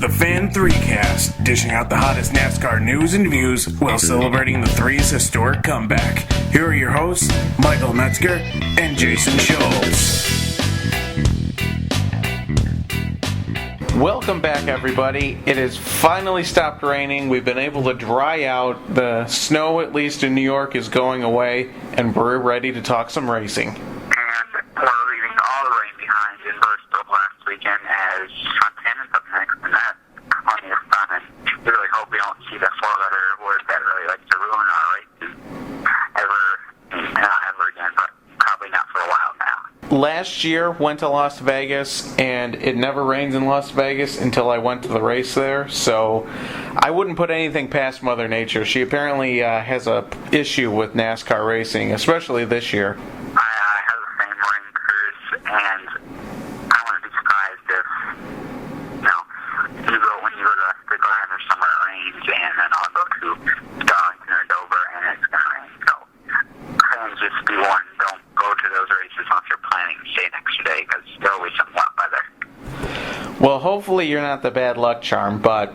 the Fan3Cast, dishing out the hottest NASCAR news and views while celebrating the Three's historic comeback. Here are your hosts, Michael Metzger and Jason Schultz. Welcome back, everybody. It has finally stopped raining. We've been able to dry out. The snow, at least in New York, is going away, and we're ready to talk some racing. And we're leaving all the rain behind in Bristol last weekend as Fontana's up next, and that's plenty of fun. And we really hope we don't see that four-letter word that really likes to ruin our races ever again, but probably not for a while now. Last year, went to Las Vegas, and it never rains in Las Vegas until I went to the race there, so I wouldn't put anything past Mother Nature. She apparently has a issue with NASCAR racing, especially this year. I have the same rain curse, and I wouldn't be surprised if, when you go to the Glen or somewhere it rains, and then I'll go to Darlington or Dover, and it's going to rain. So, fans, just be warned, don't go to those races unless you're planning to stay an extra day, because there'll be some wet weather. Well, hopefully you're not the bad luck charm, but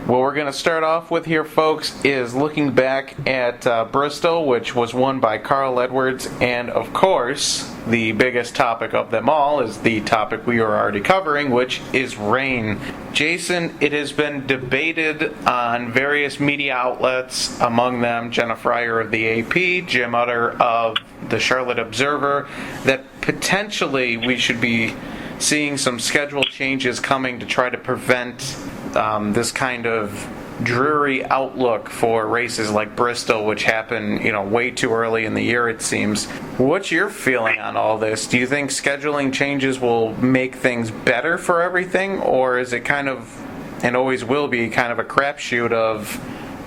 what we're going to start off with here, folks, is looking back at Bristol, which was won by Carl Edwards, and of course, the biggest topic of them all is the topic we are already covering, which is rain. Jason, it has been debated on various media outlets, among them Jenna Fryer of the AP, Jim Utter of the Charlotte Observer, that potentially we should be seeing some schedule changes coming to try to prevent this kind of dreary outlook for races like Bristol, which happen, way too early in the year, it seems. What's your feeling on all this? Do you think scheduling changes will make things better for everything, or is it kind of, and always will be, kind of a crapshoot of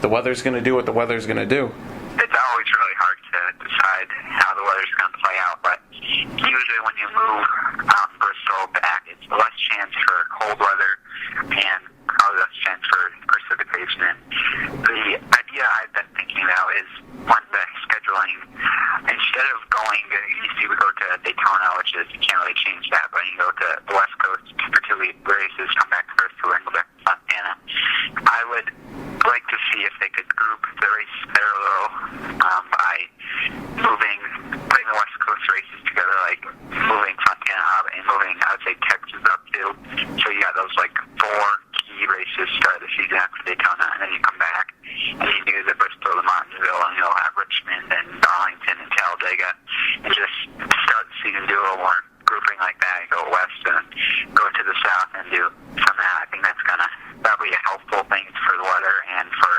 the weather's going to do what the weather's going to do? It's always really hard to decide how the weather's going to play out, but usually when you move Bristol back, it's less chance for cold weather and probably less chance for precipitation. And the idea I've been thinking about is when the scheduling, instead of going, you see we go to Daytona, which is, you can't really change that, but you go to the West Coast for 2 races, come back to Bristol, and go back to Fontana. I would like to see if they could group the races there a little by putting the West Coast races together, like moving Fontana up and moving, I would say, Texas up too. So you got those 4 key races start the season after Daytona, and then you come back and you do the Bristol, the Martinsville, and you'll have Richmond and Darlington and Talladega, and just start the season, do a little more grouping like that, and go west and go to the south and do some of that. I think that'll be a helpful thing for the weather and for,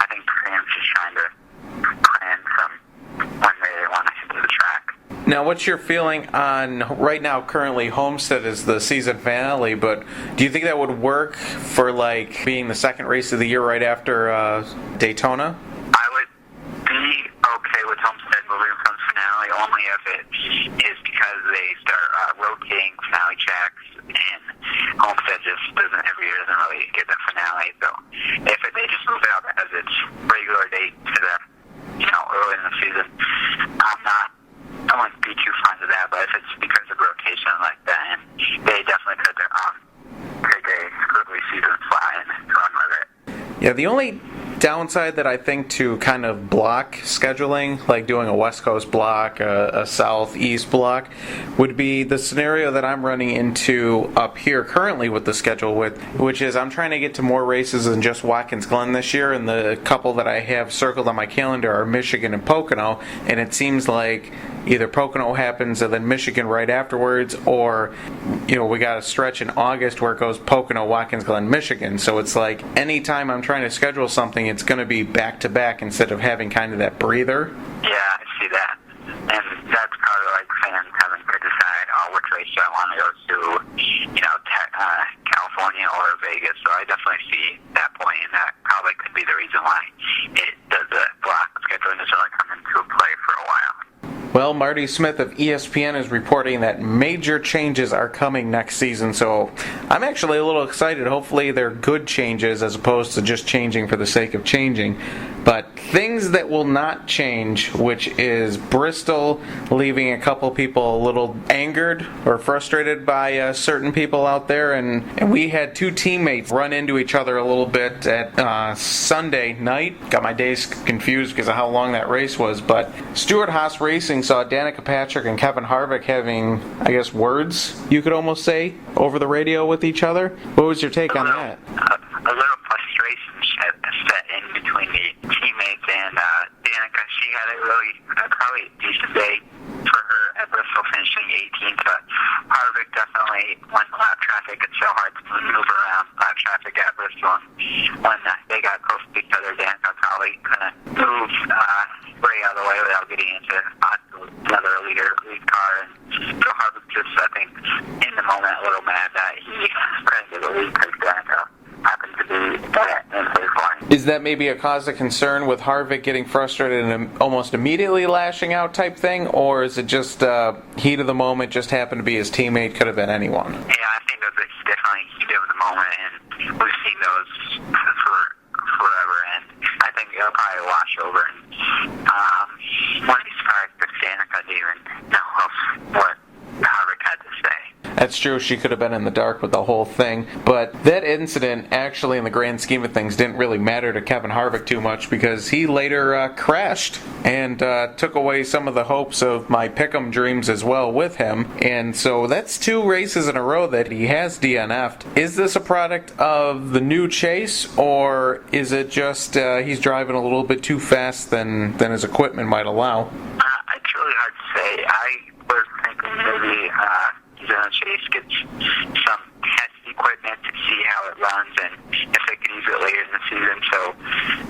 I think, fans just trying to plan from when they want to hit the track. Now, what's your feeling on, right now, currently, Homestead is the season finale, but do you think that would work for, being the second race of the year right after Daytona? I would be okay with Homestead moving from the finale only if it is because they start rotating finale tracks, and Homestead just every year doesn't really get the finale. So if they just move it out as its regular date to the, early in the season, I wouldn't be too fond of that, but if it's because of rotation like that, and they definitely could take a early season fly and run with it. Yeah, the only downside that I think to kind of block scheduling, like doing a West Coast block, a Southeast block, would be the scenario that I'm running into up here currently with the schedule, which is I'm trying to get to more races than just Watkins Glen this year, and the couple that I have circled on my calendar are Michigan and Pocono, and it seems like either Pocono happens and then Michigan right afterwards, or we got a stretch in August where it goes Pocono, Watkins Glen, Michigan. So it's like anytime I'm trying to schedule something, it's going to be back to back instead of having kind of that breather. Yeah, I see that, and that's probably fans having to decide which race I want to go to, California or Vegas. So I definitely see that point, and that probably could be the reason why the block scheduling doesn't really come into play for a while. Well, Marty Smith of ESPN is reporting that major changes are coming next season, so I'm actually a little excited. Hopefully they're good changes as opposed to just changing for the sake of changing. But things that will not change, which is Bristol leaving a couple people a little angered or frustrated by certain people out there, and we had two teammates run into each other a little bit at Sunday night. Got my days confused because of how long that race was, but Stewart-Haas Racing saw Danica Patrick and Kevin Harvick having, I guess, words, you could almost say, over the radio with each other. What was your take on that? A little frustration set in between the teammates and Danica. She had probably a decent day for her at Bristol, finishing 18th. But Harvick definitely won lap traffic. It's so hard to maneuver around lap traffic at Bristol. And when they got close to each other, Danica probably couldn't move way out of the way without getting into another lead car. And so Harvick just, I think, in the moment, a little mad that he couldn't get the lead because Danica happened to be in his line. Is that maybe a cause of concern with Harvick getting frustrated and almost immediately lashing out type thing, or is it just heat of the moment, just happened to be his teammate, could have been anyone? Yeah, I think that it's definitely heat of the moment, and we've seen those for forever, and I think it'll probably wash over. And wouldn't be surprised if Danica didn't even know what Harvick had to say. That's true, she could have been in the dark with the whole thing. But that incident, actually, in the grand scheme of things, didn't really matter to Kevin Harvick too much because he later crashed and took away some of the hopes of my pick'em dreams as well with him. And so that's two races in a row that he has DNF'd. Is this a product of the new chase, or is it just he's driving a little bit too fast than his equipment might allow? It's really hard to say. I was thinking maybe he's going to chase, get some test equipment to see how it runs and if they can use it later in the season. So,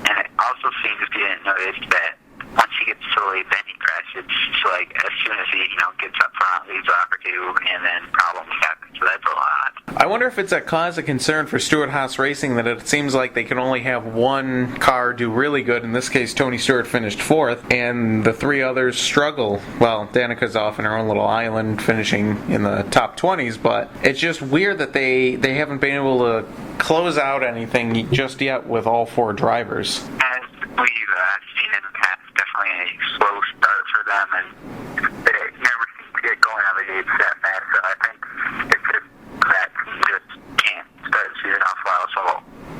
and it also seems if you didn't notice that once he gets to the lead, then he crashes. It's like as soon as he gets up front, leaves a lap or two, and then problems happen. So that's a lot. I wonder if it's a cause of concern for Stewart-Haas Racing that it seems like they can only have one car do really good. In this case, Tony Stewart finished 4th, and the three others struggle. Well, Danica's off in her own little island, finishing in the top 20s, but it's just weird that they haven't been able to close out anything just yet with all four drivers. As we've seen in the past, definitely a slow start for them, and they never seem to get going out of the gates that fast. So I think it's just that team just can't start the season off well. So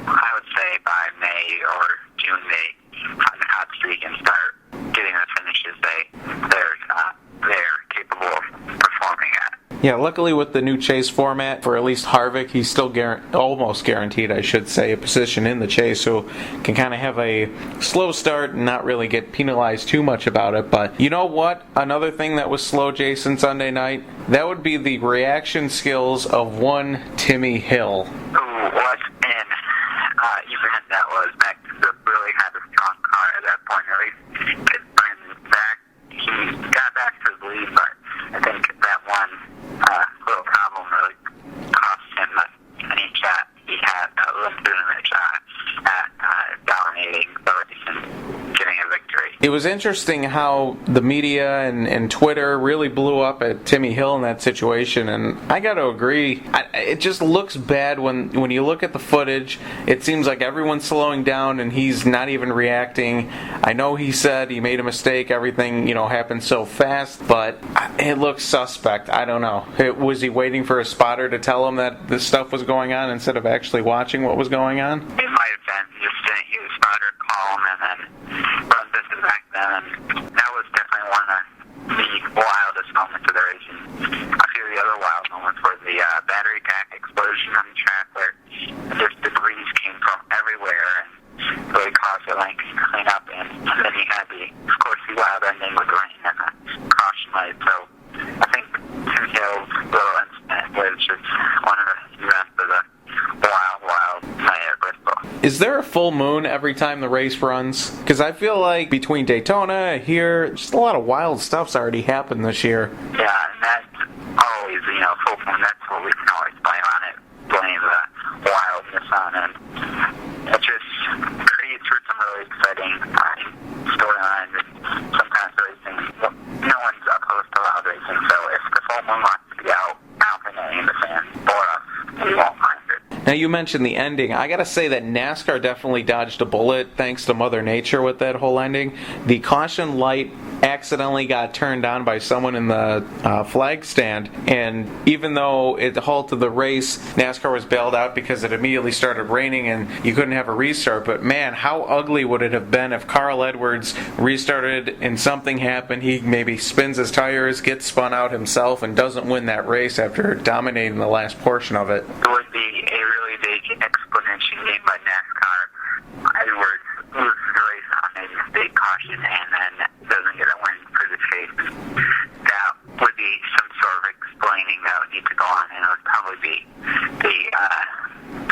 I would say by May or June they find the hot streak and start getting the finishes they're capable of performing at. Yeah, luckily with the new chase format, for at least Harvick, he's still almost guaranteed, I should say, a position in the chase, so can kind of have a slow start and not really get penalized too much about it. But you know what? Another thing that was slow, Jason, Sunday night, that would be the reaction skills of one Timmy Hill. What an event that was. Max really had a strong car at that point. At least he got back to the lead, but I think that one little problem really cost him any shot he had, a legitimate shot at dominating the race and getting a victory. It was interesting how the media and Twitter really blew up at Timmy Hill in that situation, and I got to agree. It just looks bad when you look at the footage. It seems like everyone's slowing down and he's not even reacting. I know he said he made a mistake, everything happened so fast, but it looks suspect. I don't know. Was he waiting for a spotter to tell him that this stuff was going on instead of actually watching what was going on? It might have been just didn't hear the spotter call him and then run this back then, and that was definitely one of the wildest moments of the race. And a few of the other wild moments were the battery pack explosion on the track where just debris came from everywhere and really caused the lane to clean up, and then you had of course the wild ending with the rain and the caution light. So I think Tim Hill's little incident was just one of the events of the wild night at Bristol. Is there a full moon every time the race runs? Because I feel like between Daytona, here, just a lot of wild stuff's already happened this year. Yeah, and that's always, full moon, that's what we can always blame the wildness on, and it just creates for some really exciting storylines, and sometimes racing, no one's you mentioned the ending. I gotta say that NASCAR definitely dodged a bullet thanks to Mother Nature with that whole ending. The caution light accidentally got turned on by someone in the flag stand, and even though it halted the race, NASCAR was bailed out because it immediately started raining and you couldn't have a restart. But man, how ugly would it have been if Carl Edwards restarted and something happened, he maybe spins his tires, gets spun out himself, and doesn't win that race after dominating the last portion of it. It would be a really big explanation game by NASCAR. Edwards loses the race on a mistake caution and then doesn't get a win for the chase. That would be some sort of explaining that would need to go on, and it would probably be the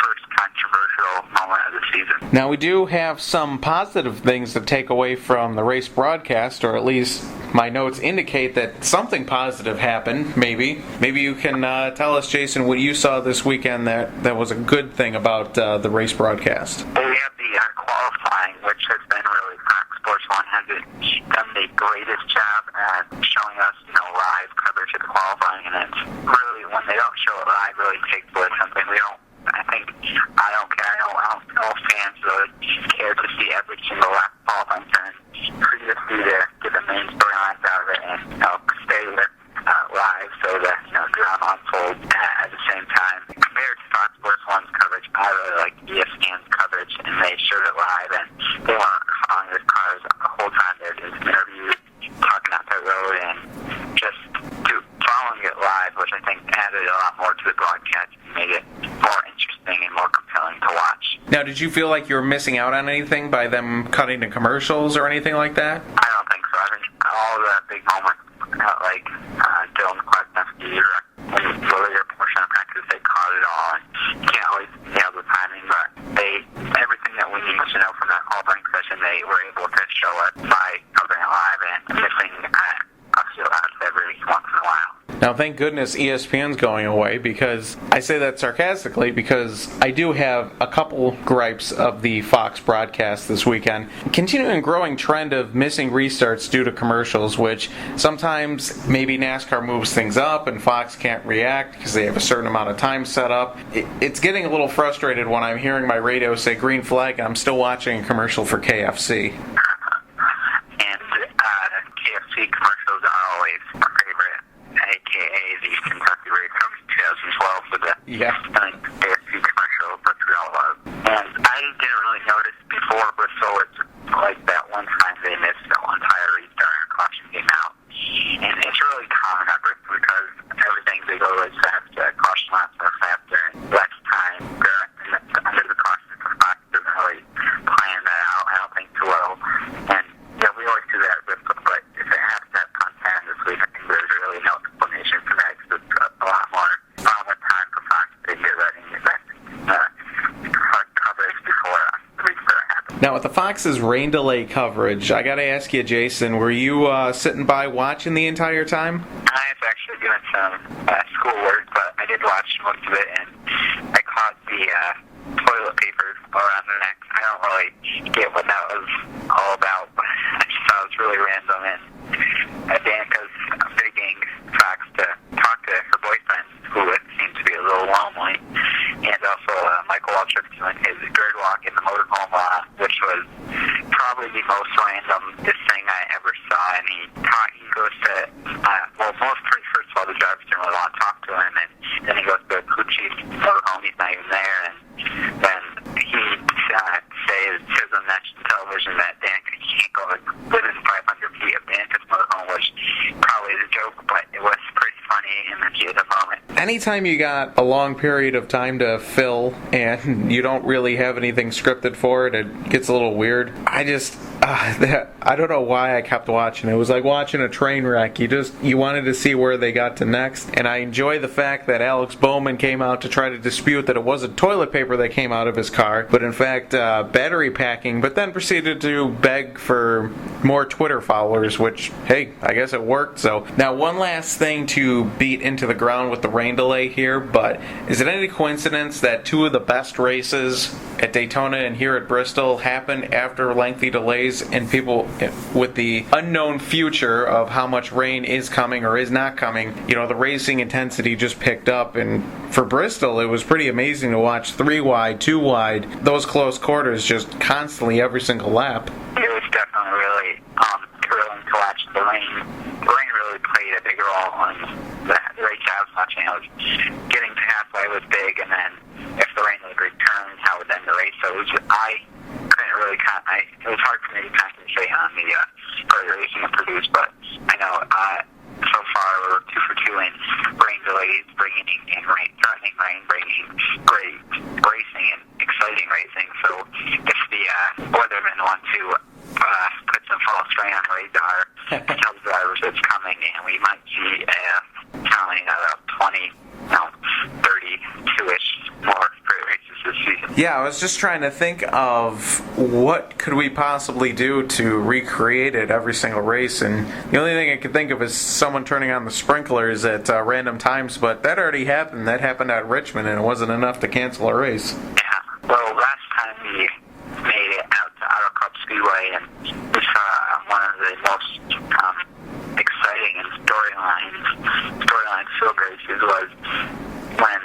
first controversial moment of the season. Now, we do have some positive things to take away from the race broadcast, or at least my notes indicate that something positive happened, maybe. Maybe you can tell us, Jason, what you saw this weekend that was a good thing about the race broadcast. Well, we have the qualifying, which has been really Fox Sports 1 has done the greatest job at showing us, live coverage of the qualifying, and it's really, when they don't show it live, really takes away something. I don't care. I don't know fans really care to see every single lap qualifying turn. Free to see there, get the main storylines out of it, and stay with live so that drama unfolds at the same time. Compared to Fox Sports 1's coverage, I really like ESPN's coverage, and they showed it live, and they weren't following the cars the whole time. They're doing interviews, talking out the road, and just following it live, which I think added a lot more to the broadcast and made it more interesting and more compelling to watch. Now, did you feel like you were missing out on anything by them cutting to commercials or anything like that? I don't think so. I think all the big moments, like Dylan Kwasniewski, when the later portion of practice, they caught it all, and you can't always nail the timing, but everything that we need to know from that qualifying session, they were able to show us by covering it live and missing a few laps every once in a while. Now, thank goodness ESPN's going away, because I say that sarcastically because I do have a couple gripes of the Fox broadcast this weekend. Continuing growing trend of missing restarts due to commercials, which sometimes maybe NASCAR moves things up and Fox can't react because they have a certain amount of time set up. It's getting a little frustrated when I'm hearing my radio say green flag and I'm still watching a commercial for KFC. And KFC commercials are always my favorite, a.k.a. the Kentucky race from 2012 with the KFC commercial, but we all love. And I didn't really notice before Bristol, it's like that one time they missed that one tire restart and caution came out. And it's really common at Bristol because everything they go really fast, caution laps are faster and less time. Under the caution, Fox doesn't really plan that out, I don't think, too well. And we always do that at Bristol, but if it happens at Fontana this week, I think there's really no explanation for that, because it's a lot more time for Fox to get ready and get coverage before the restart happens. Now, with the Fox's rain delay coverage, I gotta ask you, Jason, were you sitting by watching the entire time? I was actually doing some schoolwork, but I did watch most of it, and I caught the toilet paper around the neck. I don't really get what that was all about. I just thought it was really random, and Danica's begging Fox to talk to her boyfriend, who seemed to be a little lonely, and also Michael Waltrip doing his bird walk in the motorhome, which was probably the most randomest thing I ever saw. And he goes to, first of all, the drivers didn't really want to talk to him, and then he goes to Cucci's motorhome, he's not even there, and then he says on national television that Danica can't go within 500 feet of Danica's motorhome, which probably is a joke, but it was pretty funny in the heat of the moment. Anytime you got a long period of time to fill and you don't really have anything scripted for it, it gets a little weird. I don't know why I kept watching. It was like watching a train wreck. You wanted to see where they got to next. And I enjoy the fact that Alex Bowman came out to try to dispute that it wasn't toilet paper that came out of his car, but in fact battery packing, but then proceeded to beg for more Twitter followers, which, hey, I guess it worked. So now one last thing to beat into the ground with the rain delay delay here, but is it any coincidence that two of the best races at Daytona and here at Bristol happened after lengthy delays, and people with the unknown future of how much rain is coming or is not coming, the racing intensity just picked up, and for Bristol it was pretty amazing to watch 3 wide, 2 wide, those close quarters just constantly every single lap. It was definitely really thrilling to watch the rain. The rain really played a big role in the race I was watching. I was getting to halfway was big, and then if the rain would return, how would end the race. So I couldn't really it was hard for me to concentrate on the racing and produce, but I know so far we're 2 for 2 in rain delays, bringing threatening rain, bringing great racing and exciting racing. So if the weathermen want to put some false rain on the radar, tell the drivers it's coming, and we might see counting about 20, 32-ish more races this season. Yeah, I was just trying to think of what could we possibly do to recreate it every single race, and the only thing I could think of is someone turning on the sprinklers at random times, but that already happened. That happened at Richmond, and it wasn't enough to cancel a race. Yeah, well, last time we made it out to Auto Club Speedway, and we saw one of the most exciting and storyline-filled races was when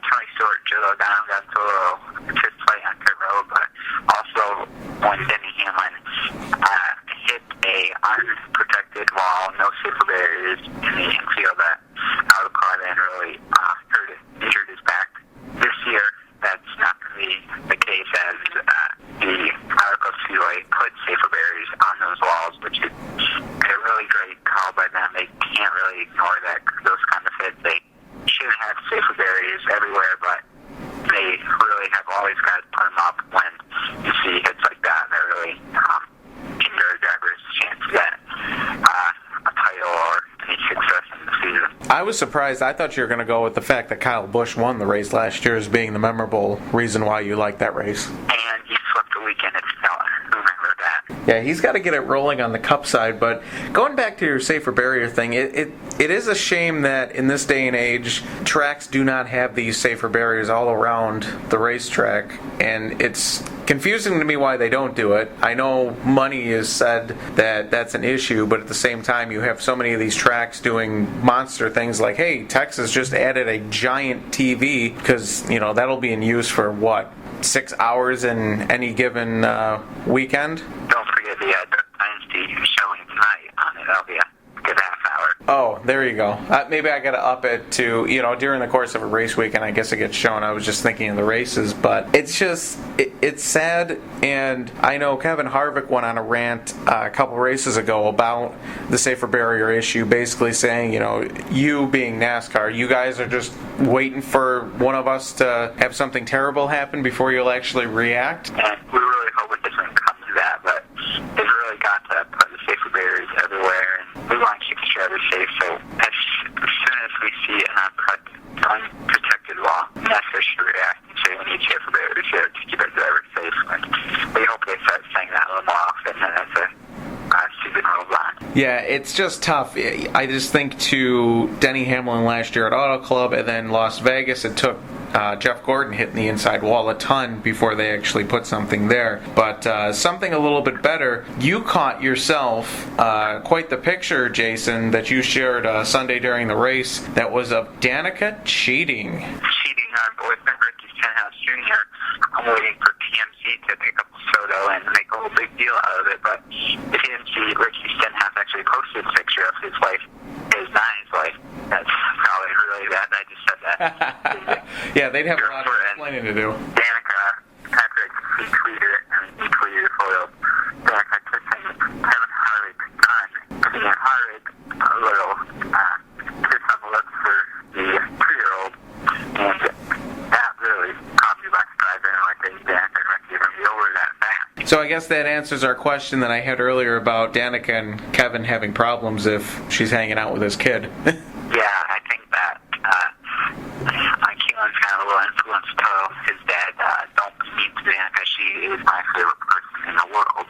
Tony Stewart got into a little fist fight on pit road, but also when Denny Hamlin hit a unprotected wall, no safer barriers in the infield that Auto Club and really injured his back. This year, that's not going to be the case, as the Auto Club Speedway put safer barriers on those walls, which is a really great call by them. They can't really ignore those kind of hits. They should have safer barriers everywhere, but they really have always got to put them up when you see hits like that. That really hinder a driver's chance to get a title or any success in the season. I was surprised. I thought you were going to go with the fact that Kyle Busch won the race last year as being the memorable reason why you liked that race. And he swept the weekend at Stella. Remember that. Yeah, he's got to get it rolling on the Cup side, but going back to your safer barrier thing, it is a shame that in this day and age, tracks do not have these safer barriers all around the racetrack, and it's confusing to me why they don't do it. I know money is said that that's an issue, but at the same time, you have so many of these tracks doing monster things like, hey, Texas just added a giant TV, because, that'll be in use for, 6 hours in any given weekend? Don't forget the Dynasty showing tonight on it. That'll be a good half hour. Oh, there you go. Maybe I got to up it to, during the course of a race weekend, I guess it gets shown. I was just thinking of the races, but it's just, it's sad, and I know Kevin Harvick went on a rant a couple races ago about the safer barrier issue, basically saying, you being NASCAR, you guys are just waiting for one of us to have something terrible happen before you'll actually react. And we really hope it doesn't come to that, but they've really got to put the safer barriers everywhere, and we want to keep the drivers safe, so as soon as we see an unprotected wall, NASCAR should react and say we need safer barriers here to keep our drivers safe, and we hope they start saying that a little more often, and that's a season rolls on. Yeah, it's just tough. I just think to Denny Hamlin last year at Auto Club, and then Las Vegas, it took Jeff Gordon hitting the inside wall a ton before they actually put something there. But something a little bit better, you caught yourself quite the picture, Jason, that you shared Sunday during the race that was of Danica cheating. Cheating our boyfriend Ricky Stenhouse Jr. I'm waiting for TMZ to pick up Soto and make a whole big deal out of it, but if you didn't see, Ricky Stenhouse actually posted a picture of his wife, his dying wife. That's probably really bad. I just said that. Yeah, they'd have a lot of explaining to do. Danica, Patrick, he tweeted a photo of Danica kissing Kevin Harvick's son. Kevin Harvick, a little kiss on the lips for the 3-year-old, and that really caught me by surprise. I don't think Danica and Ricky are going to be over that fast. So I guess that answers our question that I had earlier about Danica and Kevin having problems if she's hanging out with his kid. Yeah, I think that Keelan's kind of a little influence to tell his dad, don't be mean to Danica. She is my favorite person in the world.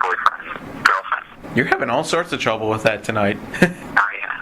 Boyfriend and girlfriend. You're having all sorts of trouble with that tonight. Oh, yeah.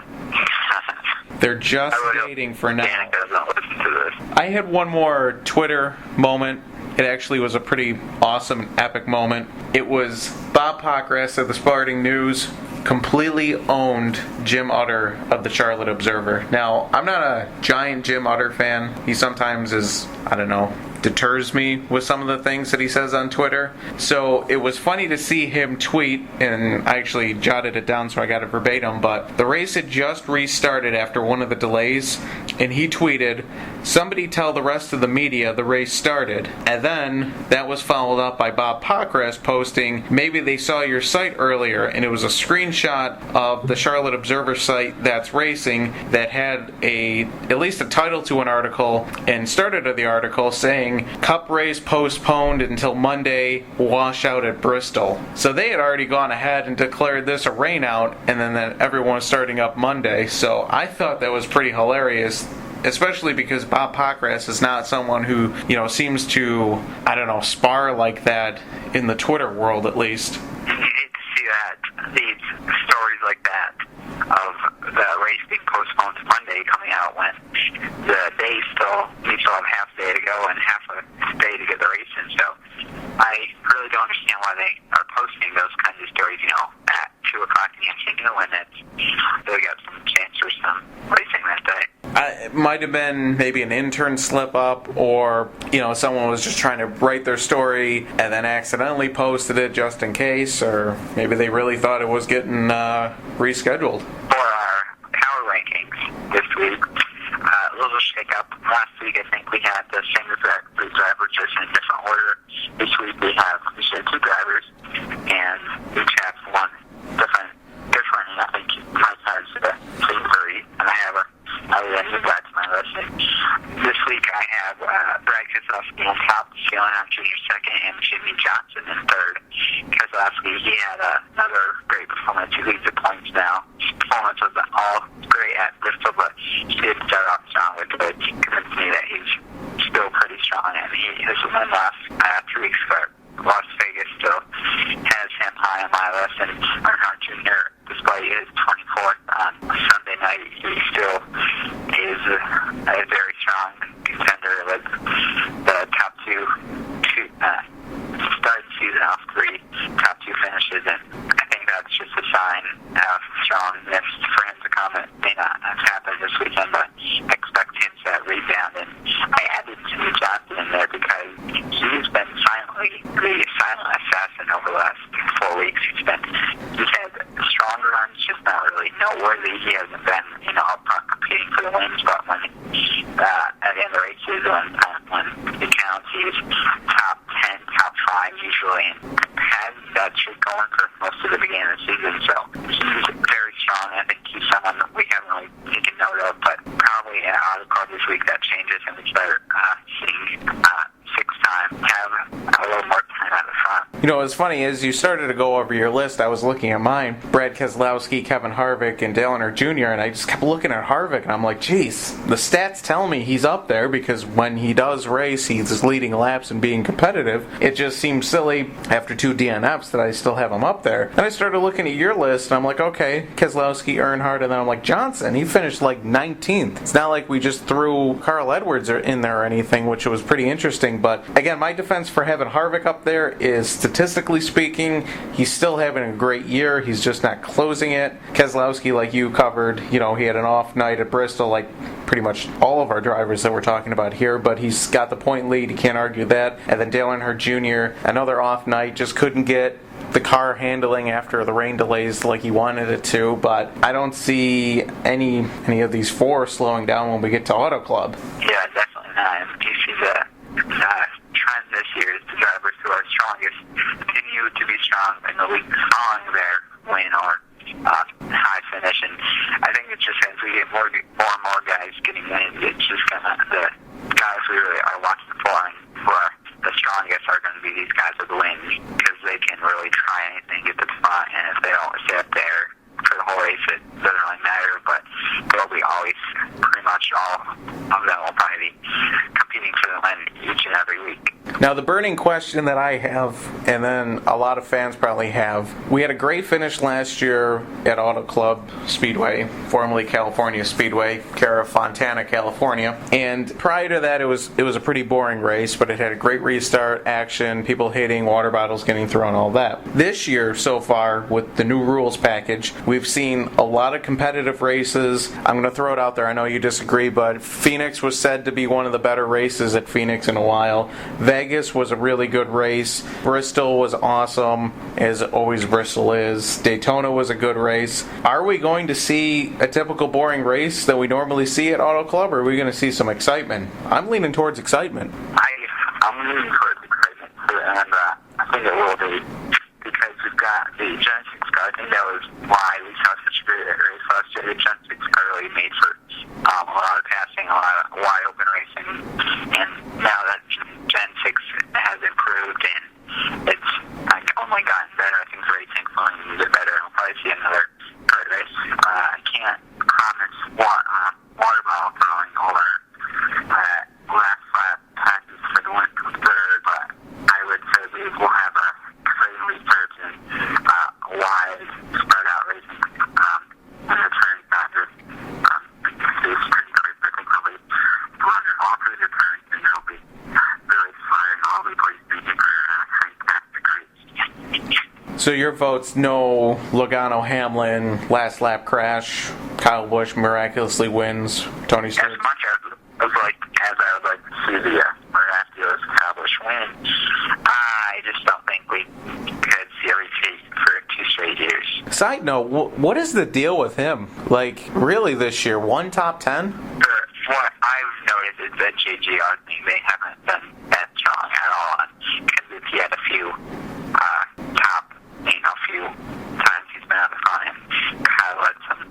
They're just dating for now. Danica doesn't listen to this. I had one more Twitter moment. It actually was a pretty awesome and epic moment. It was Bob Pockrass of the Sparting News completely owned Jim Utter of the Charlotte Observer. Now, I'm not a giant Jim Utter fan. He sometimes is, I don't know, deters me with some of the things that he says on Twitter. So it was funny to see him tweet, and I actually jotted it down so I got it verbatim, but the race had just restarted after one of the delays, and he tweeted, "Somebody tell the rest of the media the race started." And then that was followed up by Bob Pockrass posting, "Maybe they saw your site earlier," and it was a screenshot of the Charlotte Observer site that's racing that had at least a title to an article and started of the article saying, "Cup race postponed until Monday, washout at Bristol." So they had already gone ahead and declared this a rainout, and then everyone was starting up Monday. So I thought that was pretty hilarious, especially because Bob Pockrass is not someone who, seems to, spar like that in the Twitter world, at least. You hate to see that, these stories like that of the race being postponed to Monday coming out when you still have half a day to go and half a day to get the race in. So I really don't understand why they are posting those kinds of stories, at 2 o'clock in the afternoon when they got some chance for some racing that day. It might have been maybe an intern slip up, or someone was just trying to write their story and then accidentally posted it just in case, or maybe they really thought it was getting rescheduled. For our power rankings this week, a little shake up. Last week I think we had the same exact 3 drivers, just in a different order. This week we have 2 drivers, and each have one different, and I think my car's the same 3, and I have other than that to my list. This week I have Brad Keselowski on top, Steele Jr. second, and Jimmy Johnson in third. Keselowski, he had another great performance. He leads the points now. His performance wasn't all great at Bristol, but he did start off strong, which convinced me that he's still pretty strong, and he has won last 3 weeks ago. Las Vegas still has him high on my list, and Earnhardt Jr., despite his 24th on Sunday night, he still is a very strong contender with the top 2 starting season off 3 top 2 finishes, and I think that's just a sign of strongness for him to come. It may not have happened this weekend, but I expect him to rebound, and I added Jimmy Johnson in there because he's been the silent assassin over the last 4 weeks. He's had stronger runs, just not really noteworthy. He hasn't been, up front competing for the wins, but when at the end of the races, when it counts, he's top 10, top 5 usually, and has that shit going for most of the beginning of the season. So he's very strong. I think he's someone that we haven't really taken note of, but probably in Auto Club this week that changes, and we start seeing 6 times have a little more time out of front. It's funny, as you started to go over your list, I was looking at mine, Brad Keselowski, Kevin Harvick, and Dale Earnhardt Jr., and I just kept looking at Harvick, and I'm like, geez, the stats tell me he's up there, because when he does race, he's leading laps and being competitive. It just seems silly, after 2 DNFs, that I still have him up there. And I started looking at your list, and I'm like, okay, Keselowski, Earnhardt, and then I'm like, Johnson, he finished 19th. It's not like we just threw Carl Edwards in there or anything, which was pretty interesting, but again, my defense for having Harvick up there is, statistically speaking, he's still having a great year. He's just not closing it. Keselowski, like you covered, he had an off night at Bristol, like pretty much all of our drivers that we're talking about here, but he's got the point lead. You can't argue that. And then Dale Earnhardt Jr., another off night, just couldn't get the car handling after the rain delays like he wanted it to, but I don't see any of these 4 slowing down when we get to Auto Club. Yeah, definitely not. And you see the trend this year is the drivers who are strongest continue to be strong in the week following their win or high finish, and I think it's just as we get more and more guys getting wins, it's just the guys we really are watching for, and for the strongest are going to be these guys with the wins, because they can really try anything, get the spot, and if they don't sit there for the whole race, it doesn't really matter, but they'll be always, pretty much all of them will probably be competing for the win each and every week. Now, the burning question that I have, and then a lot of fans probably have, we had a great finish last year at Auto Club Speedway, formerly California Speedway, care of Fontana, California. And prior to that, it was a pretty boring race, but it had a great restart, action, people hitting, water bottles getting thrown, all that. This year, so far, with the new rules package, we've seen a lot of competitive races. I'm going to throw it out there. I know you disagree, but Phoenix was said to be one of the better races at Phoenix in a while. Vegas was a really good race. Bristol was awesome, as always Bristol is. Daytona was a good race. Are we going to see a typical boring race that we normally see at Auto Club, or are we going to see some excitement? I'm leaning towards excitement. I'm leaning towards excitement, and I think it will be, because we've got the Gen 6 car. I think that was why we saw such a great race last year. The Gen 6 car really made for a lot of passing, a lot of wide open racing, and now that Gen 6 has improved and it's like only gotten better, I think the racing's going to get better, and we'll probably see another good race. I can't promise water bottle throwing or last lap passes for the one to third, but I would say we will have a exciting restart and wide spread out racing in the turns after these pretty quick. I think we'll be running all through the turns, and they'll be really flying all the places for fantastic race. So your vote's no Logano Hamlin, last lap crash, Kyle Busch miraculously wins, Tony Stewart. As much as I would like to see the miraculous Kyle Busch win, I just don't think we could see a repeat for 2 straight years. Side note, what is the deal with him? Like, really this year, one top 10? What I've noticed is that JGR, they haven't been that strong at all, because he had a few few times he's been on the front and Kyle led some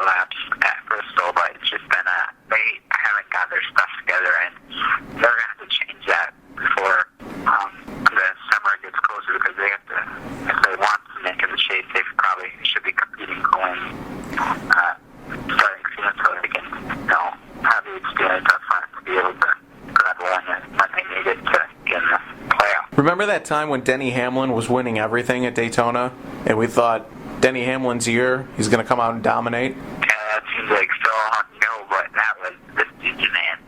laps at Bristol, but it's just been they haven't got their stuff together, and they're going to have to change that before the summer gets closer, because they have to, if they want to make it a chase, they probably should be competing going starting soon, so they can have the experience up front to be able to grab one when they need it to get in the playoff. Remember that time when Denny Hamlin was winning everything at Daytona, and we thought Denny Hamlin's year, he's going to come out and dominate? Yeah, that seems like so long ago, but that was this season, and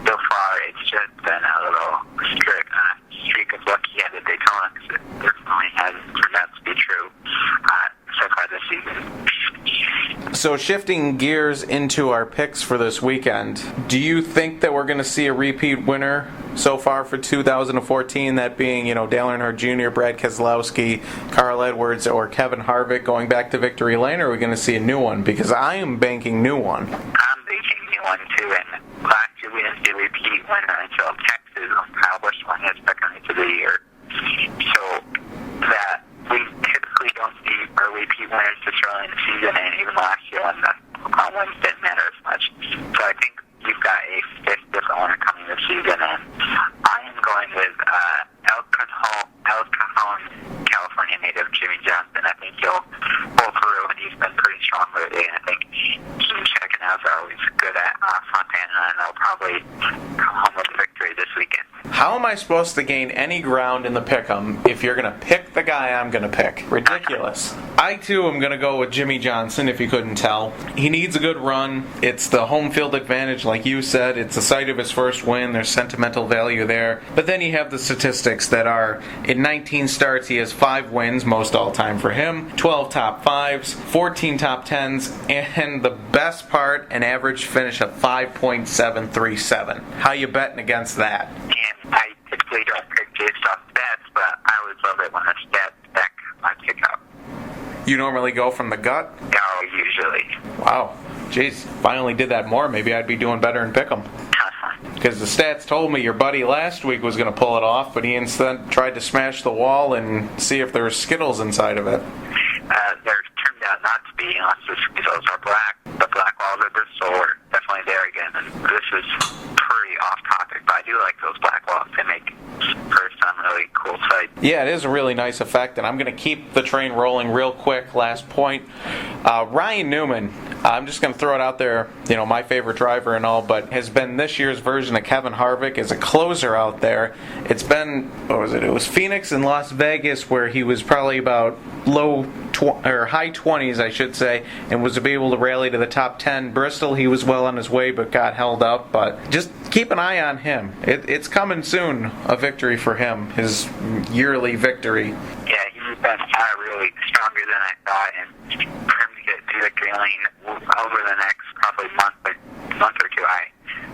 so far it's just been a little streak of luck he had at Daytona, because it definitely hasn't turned out to be true so far this season. So shifting gears into our picks for this weekend, do you think that we're going to see a repeat winner so far for 2014, that being, Dale Earnhardt Jr., Brad Keselowski, Carl Edwards, or Kevin Harvick going back to victory lane, or are we going to see a new one? Because I am banking new one. I'm banking new one too, and last year we didn't see a repeat winner until Texas when Kyle Busch won his second race of the year. So that we typically don't see our repeat winners this early in the season, and even last year when the wins didn't matter as much. So I think we've got a fifth different winner coming this season, and I am going with El Cajon, California native Jimmy Johnson. I think he'll pull through, and he's been pretty strong lately, and I think Team Checkenouts are always good at Fontana, and they'll probably come home with a victory this weekend. How am I supposed to gain any ground in the pick'em if you're going to pick the guy I'm going to pick? Ridiculous. I, too, am going to go with Jimmy Johnson, if you couldn't tell. He needs a good run. It's the home field advantage, like you said. It's the site of his first win. There's sentimental value there. But then you have the statistics that are, in 19 starts, he has 5 wins, most all-time for him, 12 top 5s, 14 top 10s, and the best part, an average finish of 5.737. How you betting against that? And I typically don't pick based off stats, but I always love it when the stats back my pick up. You normally go from the gut? No, usually. Wow. Jeez, if I only did that more, maybe I'd be doing better in pick'em. Because the stats told me your buddy last week was going to pull it off, but he instead tried to smash the wall and see if there were Skittles inside of it. There turned out not to be, unless the Skittles are black. The black walls at Bristol are definitely there again, and this is pretty off topic, but I do like those black walls. They make for some really cool sights. Yeah, it is a really nice effect, and I'm going to keep the train rolling real quick. Last point. Ryan Newman. I'm just going to throw it out there, my favorite driver and all, but has been this year's version of Kevin Harvick as a closer out there. It's been, it was Phoenix and Las Vegas where he was probably about high 20s, I should say, and was able to rally to the top 10. Bristol, he was well on his way, but got held up. But just keep an eye on him. It's coming soon, a victory for him, his yearly victory. Yeah, he's been really stronger than I thought, and for him to get to the grailing over the next probably month or two,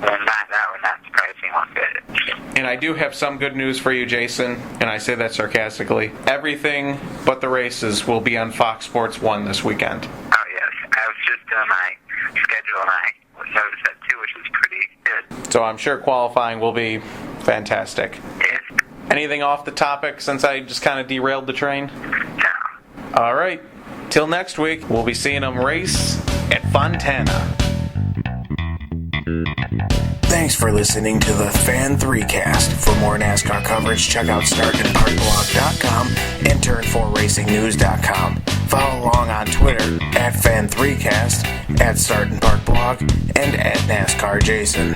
that would not surprise me one bit. And I do have some good news for you, Jason, and I say that sarcastically. Everything but the races will be on Fox Sports 1 this weekend. Oh, yes. I was just doing my schedule, and I noticed that too, which was pretty good. So I'm sure qualifying will be fantastic. Yes. Anything off the topic since I just kind of derailed the train? No. All right. Till next week, we'll be seeing them race at Fontana. Thanks for listening to the Fan3Cast. For more NASCAR coverage, check out StartingParkBlog.com and Turn4RacingNews.com. Follow along on Twitter at Fan3Cast, at StartingParkBlog, and at NASCAR Jason.